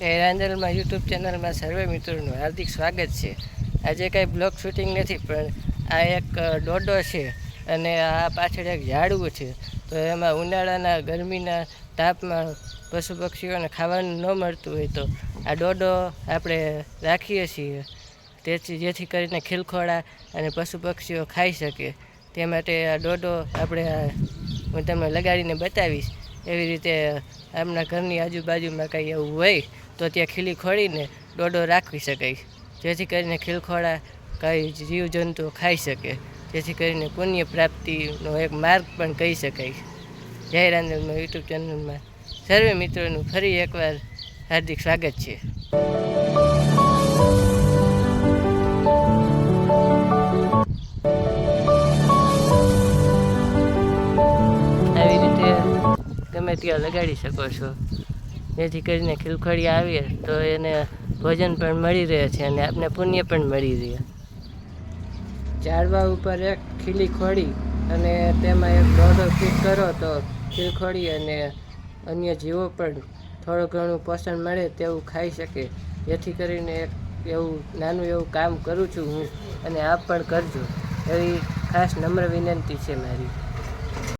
રાંદલમાં YouTube ચેનલમાં સર્વે મિત્રોનું હાર્દિક સ્વાગત છે. આજે કાંઈ બ્લોગ શૂટિંગ નથી, પણ આ એક ડોડો છે અને આ પાછળ એક ઝાડવું છે. તો એમાં ઉનાળાના ગરમીના તાપમાં પશુ પક્ષીઓને ખાવાનું ન મળતું હોય તો આ ડોડો આપણે રાખીએ છીએ, જેથી કરીને ખીલખોળા અને પશુ પક્ષીઓ ખાઈ શકે. તે માટે આ ડોડો હું તમને લગાડીને બતાવીશ. એવી રીતે આપણા ઘરની આજુબાજુમાં કંઈ એવું હોય તો ત્યાં ખીલી ખોડીને ડોડો રાખી શકાય, જેથી કરીને ખીલખોળા કંઈ જીવજંતુઓ ખાઈ શકે, જેથી કરીને પુણ્ય પ્રાપ્તિનો એક માર્ગ પણ કહી શકાય. જય રાંદલમાં યુટ્યુબ ચેનલમાં સર્વે મિત્રોનું ફરી એકવાર હાર્દિક સ્વાગત છે. આવી રીતે ગમે ત્યાં લગાડી શકો છો, જેથી કરીને ખીલખોડિયા આવીએ તો એને ભોજન પણ મળી રહે છે અને આપને પુણ્ય પણ મળી રહે. ઝાડવા ઉપર એક ખીલી ખોડી અને તેમાં એક ડોડો ફિટ કરો તો ખીલખોડી અને અન્ય જીવો પણ થોડું ઘણું પોષણ મળે તેવું ખાઈ શકે. જેથી કરીને એક એવું નાનું એવું કામ કરું છું હું, અને આપ પણ કરજો એવી ખાસ નમ્ર વિનંતી છે મારી.